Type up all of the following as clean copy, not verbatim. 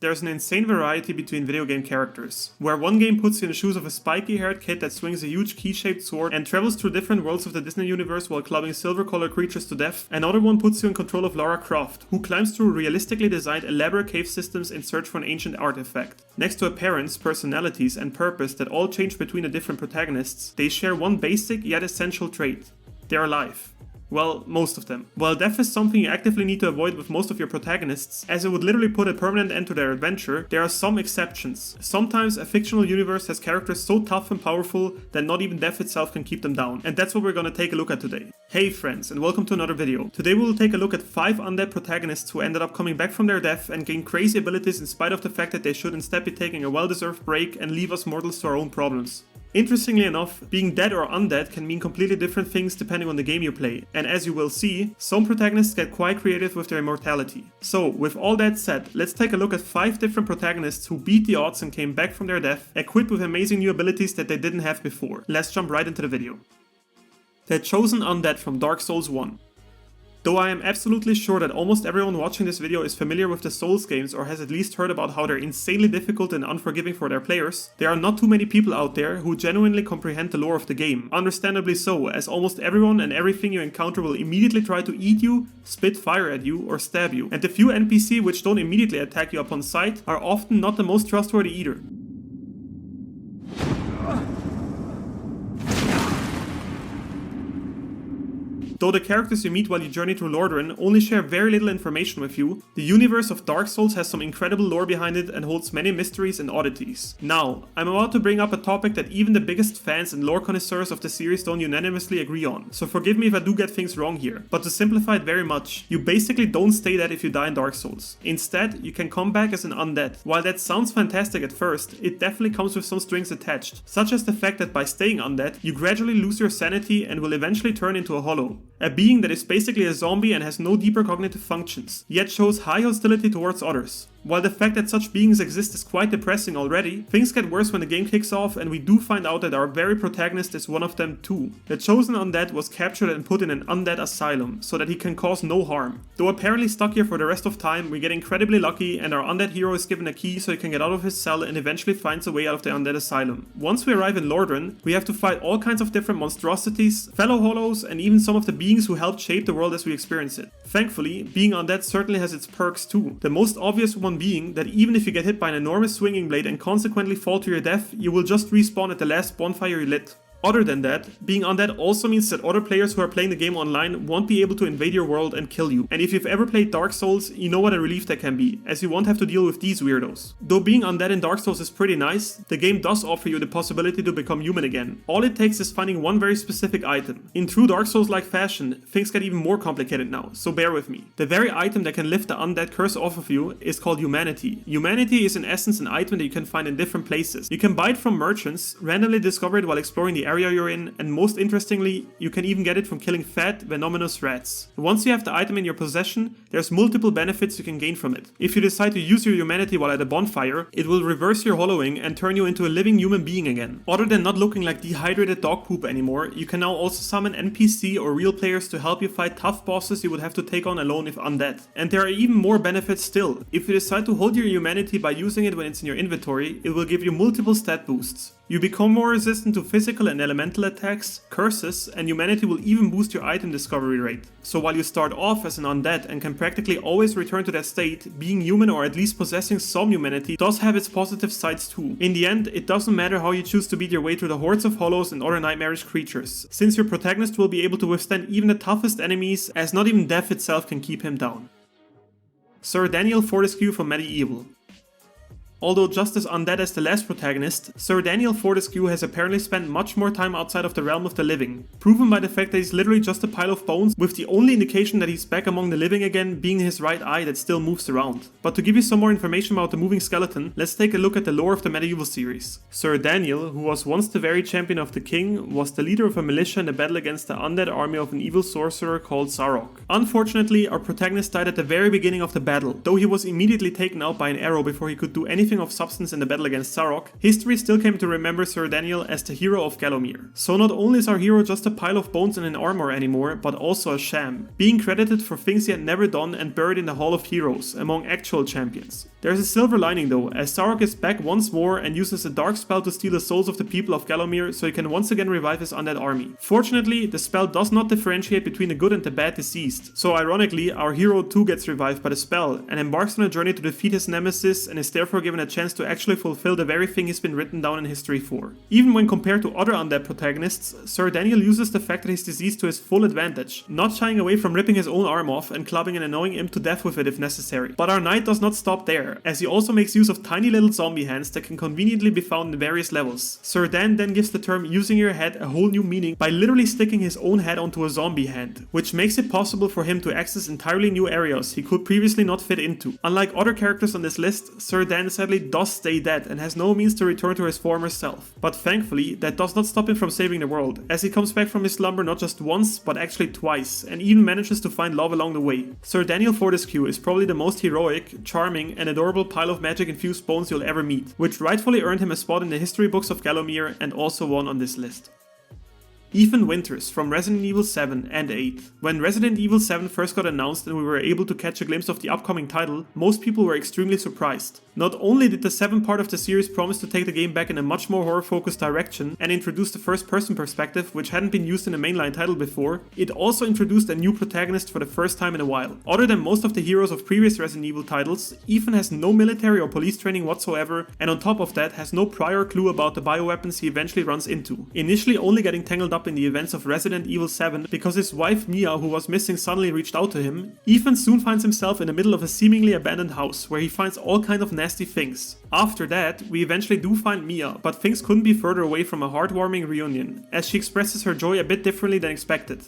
There's an insane variety between video game characters, where one game puts you in the shoes of a spiky-haired kid that swings a huge key-shaped sword and travels through different worlds of the Disney universe while clubbing silver-colored creatures to death. Another one puts you in control of Lara Croft, who climbs through realistically designed elaborate cave systems in search for an ancient artifact. Next to appearance, personalities, and purpose that all change between the different protagonists, they share one basic yet essential trait: they're alive. Well, most of them. While death is something you actively need to avoid with most of your protagonists, as it would literally put a permanent end to their adventure, there are some exceptions. Sometimes a fictional universe has characters so tough and powerful that not even death itself can keep them down, and that's what we're gonna take a look at today. Hey friends, and welcome to another video. Today we will take a look at 5 undead protagonists who ended up coming back from their death and gain crazy abilities in spite of the fact that they should instead be taking a well-deserved break and leave us mortals to our own problems. Interestingly enough, being dead or undead can mean completely different things depending on the game you play, and as you will see, some protagonists get quite creative with their immortality. So, with all that said, let's take a look at 5 different protagonists who beat the odds and came back from their death, equipped with amazing new abilities that they didn't have before. Let's jump right into the video. The Chosen Undead from Dark Souls 1. Though I am absolutely sure that almost everyone watching this video is familiar with the Souls games or has at least heard about how they're insanely difficult and unforgiving for their players, there are not too many people out there who genuinely comprehend the lore of the game. Understandably so, as almost everyone and everything you encounter will immediately try to eat you, spit fire at you, or stab you, and the few NPC which don't immediately attack you upon sight are often not the most trustworthy either. Though the characters you meet while you journey through Lordaeron only share very little information with you, the universe of Dark Souls has some incredible lore behind it and holds many mysteries and oddities. Now, I'm about to bring up a topic that even the biggest fans and lore connoisseurs of the series don't unanimously agree on, so forgive me if I do get things wrong here, but to simplify it very much, you basically don't stay dead if you die in Dark Souls. Instead, you can come back as an undead. While that sounds fantastic at first, it definitely comes with some strings attached, such as the fact that by staying undead, you gradually lose your sanity and will eventually turn into a hollow. A being that is basically a zombie and has no deeper cognitive functions, yet shows high hostility towards others. While the fact that such beings exist is quite depressing already, things get worse when the game kicks off and we do find out that our very protagonist is one of them too. The Chosen Undead was captured and put in an undead asylum, so that he can cause no harm. Though apparently stuck here for the rest of time, we get incredibly lucky and our undead hero is given a key so he can get out of his cell and eventually finds a way out of the undead asylum. Once we arrive in Lordaeron, we have to fight all kinds of different monstrosities, fellow hollows, and even some of the beings who helped shape the world as we experience it. Thankfully, being undead certainly has its perks too. The most obvious one being that even if you get hit by an enormous swinging blade and consequently fall to your death, you will just respawn at the last bonfire you lit. Other than that, being undead also means that other players who are playing the game online won't be able to invade your world and kill you. And if you've ever played Dark Souls, you know what a relief that can be, as you won't have to deal with these weirdos. Though being undead in Dark Souls is pretty nice, the game does offer you the possibility to become human again. All it takes is finding one very specific item. In true Dark Souls-like fashion, things get even more complicated now, so bear with me. The very item that can lift the undead curse off of you is called humanity. Humanity is in essence an item that you can find in different places. You can buy it from merchants, randomly discover it while exploring the area you're in, and most interestingly, you can even get it from killing fat, venomous rats. Once you have the item in your possession, there's multiple benefits you can gain from it. If you decide to use your humanity while at a bonfire, it will reverse your hollowing and turn you into a living human being again. Other than not looking like dehydrated dog poop anymore, you can now also summon NPC or real players to help you fight tough bosses you would have to take on alone if undead. And there are even more benefits still. If you decide to hold your humanity by using it when it's in your inventory, it will give you multiple stat boosts. You become more resistant to physical and elemental attacks, curses, and humanity will even boost your item discovery rate. So while you start off as an undead and can practically always return to that state, being human or at least possessing some humanity does have its positive sides too. In the end, it doesn't matter how you choose to beat your way through the hordes of hollows and other nightmarish creatures, since your protagonist will be able to withstand even the toughest enemies, as not even death itself can keep him down. Sir Daniel Fortescue from Medieval. Although just as undead as the last protagonist, Sir Daniel Fortescue has apparently spent much more time outside of the realm of the living, proven by the fact that he's literally just a pile of bones, with the only indication that he's back among the living again being his right eye that still moves around. But to give you some more information about the moving skeleton, let's take a look at the lore of the Medieval series. Sir Daniel, who was once the very champion of the king, was the leader of a militia in the battle against the undead army of an evil sorcerer called Zarok. Unfortunately, our protagonist died at the very beginning of the battle, though he was immediately taken out by an arrow before he could do anything anything of substance in the battle against Zarok, history still came to remember Sir Daniel as the hero of Gallowmere. So not only is our hero just a pile of bones and an armor anymore, but also a sham, being credited for things he had never done and buried in the Hall of Heroes among actual champions. There's a silver lining though, as Zarok is back once more and uses a dark spell to steal the souls of the people of Gallowmere so he can once again revive his undead army. Fortunately, the spell does not differentiate between the good and the bad deceased, so ironically, our hero too gets revived by the spell and embarks on a journey to defeat his nemesis and is therefore given a chance to actually fulfill the very thing he's been written down in history for. Even when compared to other undead protagonists, Sir Daniel uses the fact that he's deceased to his full advantage, not shying away from ripping his own arm off and clubbing an annoying imp to death with it if necessary. But our knight does not stop there, as he also makes use of tiny little zombie hands that can conveniently be found in various levels. Sir Dan then gives the term using your head a whole new meaning by literally sticking his own head onto a zombie hand, which makes it possible for him to access entirely new areas he could previously not fit into. Unlike other characters on this list, Sir Dan sadly does stay dead and has no means to return to his former self. But thankfully, that does not stop him from saving the world, as he comes back from his slumber not just once, but actually twice, and even manages to find love along the way. Sir Daniel Fortescue is probably the most heroic, charming, and adorable pile of magic-infused bones you'll ever meet, which rightfully earned him a spot in the history books of Gallowmere and also one on this list. Ethan Winters from Resident Evil 7 and 8. When Resident Evil 7 first got announced and we were able to catch a glimpse of the upcoming title, most people were extremely surprised. Not only did the 7th part of the series promise to take the game back in a much more horror-focused direction and introduce the first-person perspective, which hadn't been used in a mainline title before, it also introduced a new protagonist for the first time in a while. Other than most of the heroes of previous Resident Evil titles, Ethan has no military or police training whatsoever, and on top of that has no prior clue about the bioweapons he eventually runs into, initially only getting tangled up in the events of Resident Evil 7 because his wife Mia, who was missing, suddenly reached out to him. Ethan soon finds himself in the middle of a seemingly abandoned house where he finds all kind of nasty things. After that, we eventually do find Mia, but things couldn't be further away from a heartwarming reunion, as she expresses her joy a bit differently than expected.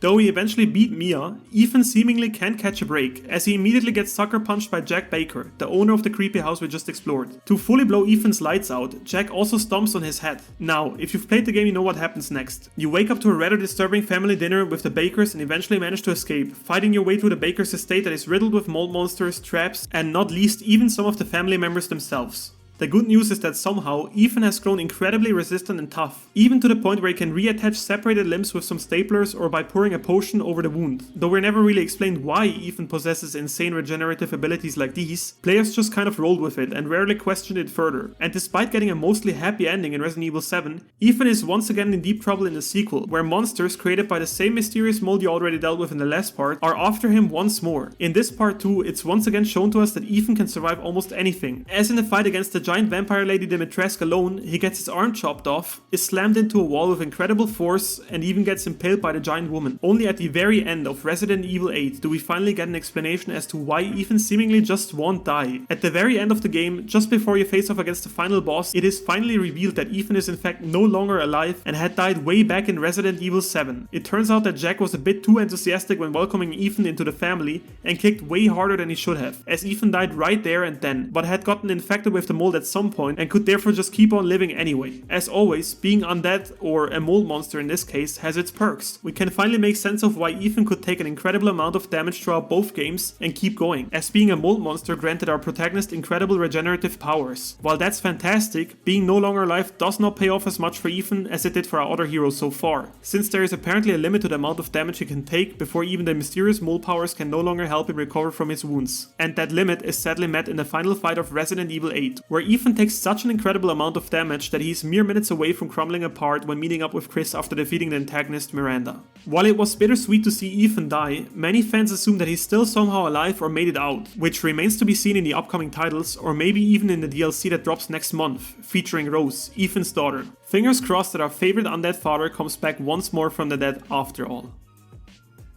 Though he eventually beat Mia, Ethan seemingly can't catch a break, as he immediately gets sucker punched by Jack Baker, the owner of the creepy house we just explored. To fully blow Ethan's lights out, Jack also stomps on his head. Now, if you've played the game, you know what happens next. You wake up to a rather disturbing family dinner with the Bakers and eventually manage to escape, fighting your way through the Bakers' estate that is riddled with mold monsters, traps, and not least even some of the family members themselves. The good news is that somehow, Ethan has grown incredibly resistant and tough, even to the point where he can reattach separated limbs with some staplers or by pouring a potion over the wound. Though we're never really explained why Ethan possesses insane regenerative abilities like these, players just kind of rolled with it and rarely questioned it further. And despite getting a mostly happy ending in Resident Evil 7, Ethan is once again in deep trouble in the sequel, where monsters created by the same mysterious mold you already dealt with in the last part are after him once more. In this part too, it's once again shown to us that Ethan can survive almost anything, as in the fight against the giant vampire lady Dimitrescu alone, he gets his arm chopped off, is slammed into a wall with incredible force, and even gets impaled by the giant woman. Only at the very end of Resident Evil 8 do we finally get an explanation as to why Ethan seemingly just won't die. At the very end of the game, just before you face off against the final boss, it is finally revealed that Ethan is in fact no longer alive and had died way back in Resident Evil 7. It turns out that Jack was a bit too enthusiastic when welcoming Ethan into the family and kicked way harder than he should have, as Ethan died right there and then, but had gotten infected with the mold at some point and could therefore just keep on living anyway. As always, being undead, or a mold monster in this case, has its perks. We can finally make sense of why Ethan could take an incredible amount of damage throughout both games and keep going, as being a mold monster granted our protagonist incredible regenerative powers. While that's fantastic, being no longer alive does not pay off as much for Ethan as it did for our other heroes so far, since there is apparently a limit to the amount of damage he can take before even the mysterious mold powers can no longer help him recover from his wounds. And that limit is sadly met in the final fight of Resident Evil 8, where Ethan takes such an incredible amount of damage that he's mere minutes away from crumbling apart when meeting up with Chris after defeating the antagonist Miranda. While it was bittersweet to see Ethan die, many fans assume that he's still somehow alive or made it out, which remains to be seen in the upcoming titles or maybe even in the DLC that drops next month, featuring Rose, Ethan's daughter. Fingers crossed that our favorite undead father comes back once more from the dead after all.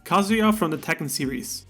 Kazuya from the Tekken series.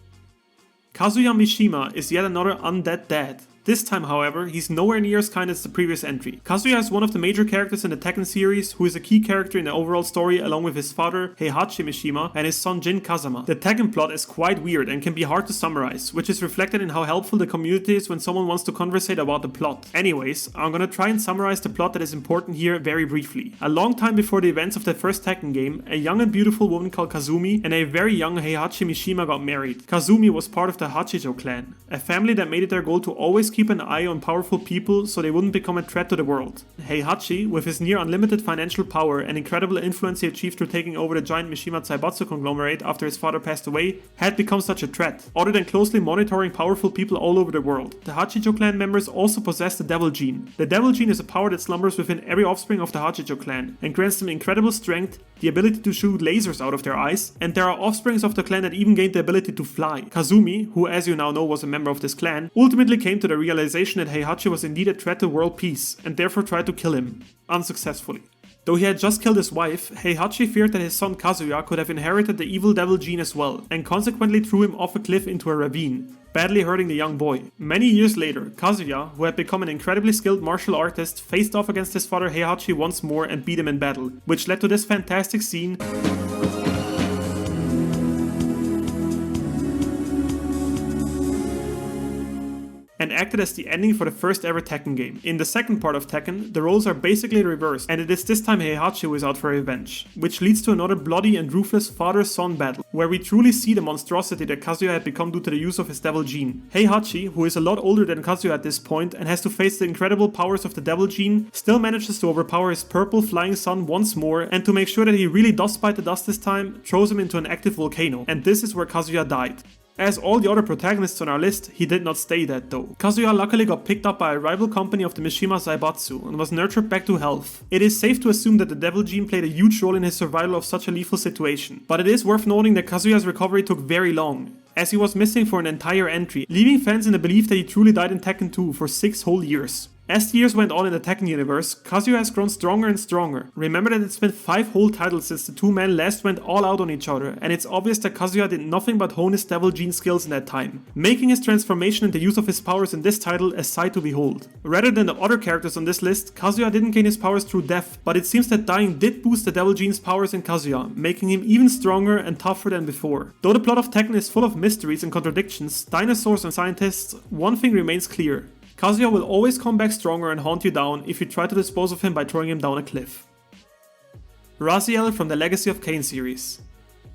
Kazuya Mishima is yet another undead dad. This time, however, he's nowhere near as kind as the previous entry. Kazuya is one of the major characters in the Tekken series, who is a key character in the overall story along with his father, Heihachi Mishima, and his son Jin Kazama. The Tekken plot is quite weird and can be hard to summarize, which is reflected in how helpful the community is when someone wants to conversate about the plot. Anyways, I'm gonna try and summarize the plot that is important here very briefly. A long time before the events of the first Tekken game, a young and beautiful woman called Kazumi and a very young Heihachi Mishima got married. Kazumi was part of the Hachijo clan, a family that made it their goal to always keep an eye on powerful people so they wouldn't become a threat to the world. Heihachi, with his near unlimited financial power and incredible influence he achieved through taking over the giant Mishima Zaibatsu conglomerate after his father passed away, had become such a threat, other than closely monitoring powerful people all over the world. The Hachijo clan members also possess the Devil Gene. The Devil Gene is a power that slumbers within every offspring of the Hachijo clan and grants them incredible strength, the ability to shoot lasers out of their eyes, and there are offsprings of the clan that even gained the ability to fly. Kazumi, who as you now know was a member of this clan, ultimately came to the realization that Heihachi was indeed a threat to world peace, and therefore tried to kill him, unsuccessfully. Though he had just killed his wife, Heihachi feared that his son Kazuya could have inherited the evil devil gene as well, and consequently threw him off a cliff into a ravine, badly hurting the young boy. Many years later, Kazuya, who had become an incredibly skilled martial artist, faced off against his father Heihachi once more and beat him in battle, which led to this fantastic scene and acted as the ending for the first ever Tekken game. In the second part of Tekken, the roles are basically reversed, and it is this time Heihachi who is out for revenge, which leads to another bloody and ruthless father-son battle, where we truly see the monstrosity that Kazuya had become due to the use of his devil gene. Heihachi, who is a lot older than Kazuya at this point and has to face the incredible powers of the devil gene, still manages to overpower his purple flying son once more, and to make sure that he really does bite the dust this time, throws him into an active volcano, and this is where Kazuya died. As all the other protagonists on our list, he did not stay dead though. Kazuya luckily got picked up by a rival company of the Mishima Zaibatsu and was nurtured back to health. It is safe to assume that the devil gene played a huge role in his survival of such a lethal situation, but it is worth noting that Kazuya's recovery took very long, as he was missing for an entire entry, leaving fans in the belief that he truly died in Tekken 2 for 6 whole years. As the years went on in the Tekken universe, Kazuya has grown stronger and stronger. Remember that it's been 5 whole titles since the two men last went all out on each other, and it's obvious that Kazuya did nothing but hone his devil gene skills in that time, making his transformation and the use of his powers in this title a sight to behold. Rather than the other characters on this list, Kazuya didn't gain his powers through death, but it seems that dying did boost the devil gene's powers in Kazuya, making him even stronger and tougher than before. Though the plot of Tekken is full of mysteries and contradictions, dinosaurs and scientists, one thing remains clear. Kazuya will always come back stronger and hunt you down if you try to dispose of him by throwing him down a cliff. Raziel from the Legacy of Kain series.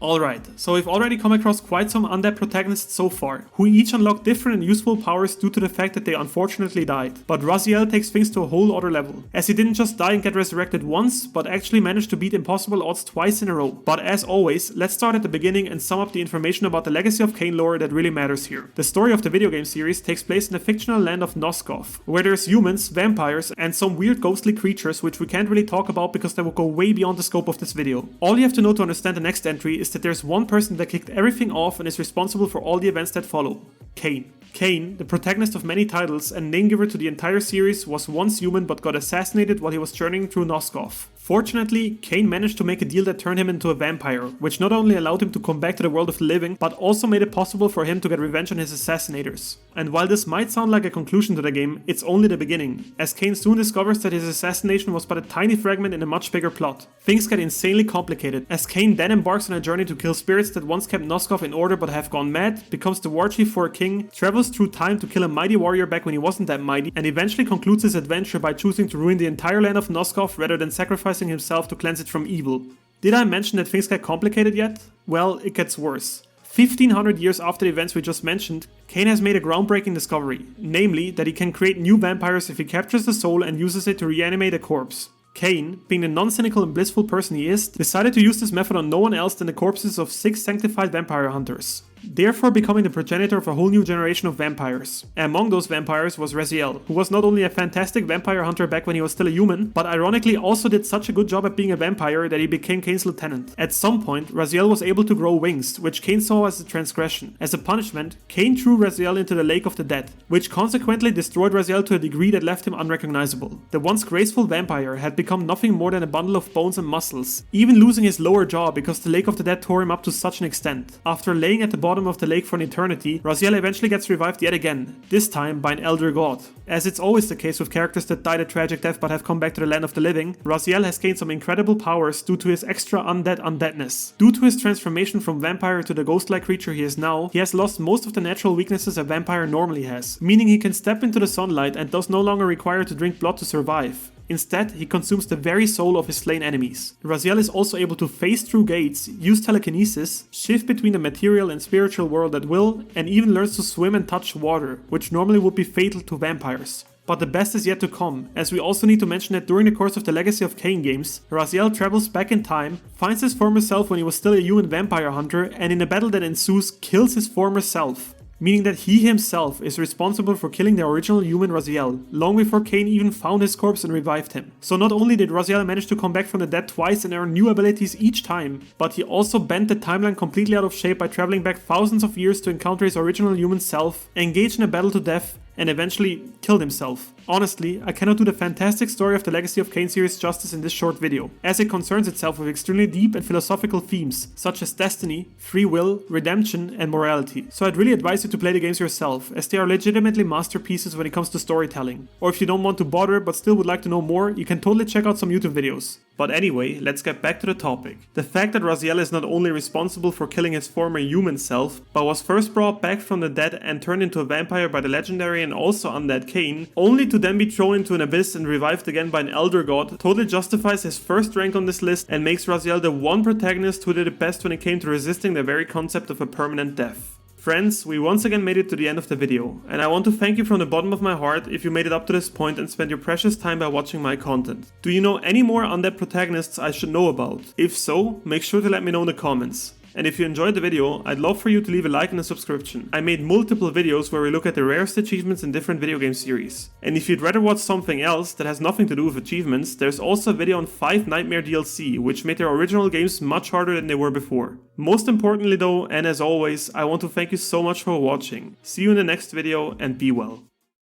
Alright, so we've already come across quite some undead protagonists so far, who each unlock different and useful powers due to the fact that they unfortunately died. But Raziel takes things to a whole other level, as he didn't just die and get resurrected once, but actually managed to beat impossible odds twice in a row. But as always, let's start at the beginning and sum up the information about the Legacy of Kain lore that really matters here. The story of the video game series takes place in the fictional land of Noskov, where there's humans, vampires, and some weird ghostly creatures which we can't really talk about because they will go way beyond the scope of this video. All you have to know to understand the next entry is that there's one person that kicked everything off and is responsible for all the events that follow: Kain. Kain, the protagonist of many titles and name giver to the entire series, was once human but got assassinated while he was journeying through Noskov. Fortunately, Kain managed to make a deal that turned him into a vampire, which not only allowed him to come back to the world of the living, but also made it possible for him to get revenge on his assassinators. And while this might sound like a conclusion to the game, it's only the beginning, as Kain soon discovers that his assassination was but a tiny fragment in a much bigger plot. Things get insanely complicated, as Kain then embarks on a journey to kill spirits that once kept Noskov in order but have gone mad, becomes the war chief for a king, travels through time to kill a mighty warrior back when he wasn't that mighty, and eventually concludes his adventure by choosing to ruin the entire land of Noskov rather than sacrificing himself to cleanse it from evil. Did I mention that things get complicated yet? Well, it gets worse. 1500 years after the events we just mentioned, Kain has made a groundbreaking discovery, namely that he can create new vampires if he captures the soul and uses it to reanimate a corpse. Kain, being the non-cynical and blissful person he is, decided to use this method on no one else than the corpses of 6 sanctified vampire hunters, therefore becoming the progenitor of a whole new generation of vampires. Among those vampires was Raziel, who was not only a fantastic vampire hunter back when he was still a human, but ironically also did such a good job at being a vampire that he became Kain's lieutenant. At some point, Raziel was able to grow wings, which Kain saw as a transgression. As a punishment, Kain threw Raziel into the Lake of the Dead, which consequently destroyed Raziel to a degree that left him unrecognizable. The once graceful vampire had become nothing more than a bundle of bones and muscles, even losing his lower jaw because the Lake of the Dead tore him up to such an extent. After laying at the bottom bottom of the lake for an eternity, Raziel eventually gets revived yet again, this time by an elder god. As it's always the case with characters that died a tragic death but have come back to the land of the living, Raziel has gained some incredible powers due to his extra undeadness. Due to his transformation from vampire to the ghost-like creature he is now, he has lost most of the natural weaknesses a vampire normally has, meaning he can step into the sunlight and thus no longer require to drink blood to survive. Instead, he consumes the very soul of his slain enemies. Raziel is also able to phase through gates, use telekinesis, shift between the material and spiritual world at will, and even learns to swim and touch water, which normally would be fatal to vampires. But the best is yet to come, as we also need to mention that during the course of the Legacy of Kain games, Raziel travels back in time, finds his former self when he was still a human vampire hunter, and in a battle that ensues kills his former self. Meaning that he himself is responsible for killing the original human Raziel, long before Kain even found his corpse and revived him. So not only did Raziel manage to come back from the dead twice and earn new abilities each time, but he also bent the timeline completely out of shape by traveling back thousands of years to encounter his original human self, engage in a battle to death, and eventually killed himself. Honestly, I cannot do the fantastic story of the Legacy of Kain series justice in this short video, as it concerns itself with extremely deep and philosophical themes, such as destiny, free will, redemption, and morality. So I'd really advise you to play the games yourself, as they are legitimately masterpieces when it comes to storytelling. Or if you don't want to bother but still would like to know more, you can totally check out some YouTube videos. But anyway, let's get back to the topic. The fact that Raziel is not only responsible for killing his former human self, but was first brought back from the dead and turned into a vampire by the legendary and also undead Kain, only to then be thrown into an abyss and revived again by an elder god, totally justifies his first rank on this list and makes Raziel the one protagonist who did it best when it came to resisting the very concept of a permanent death. Friends, we once again made it to the end of the video, and I want to thank you from the bottom of my heart if you made it up to this point and spent your precious time by watching my content. Do you know any more undead protagonists I should know about? If so, make sure to let me know in the comments. And if you enjoyed the video, I'd love for you to leave a like and a subscription. I made multiple videos where we look at the rarest achievements in different video game series. And if you'd rather watch something else that has nothing to do with achievements, there's also a video on 5 Nightmare DLC, which made their original games much harder than they were before. Most importantly though, and as always, I want to thank you so much for watching. See you in the next video and be well.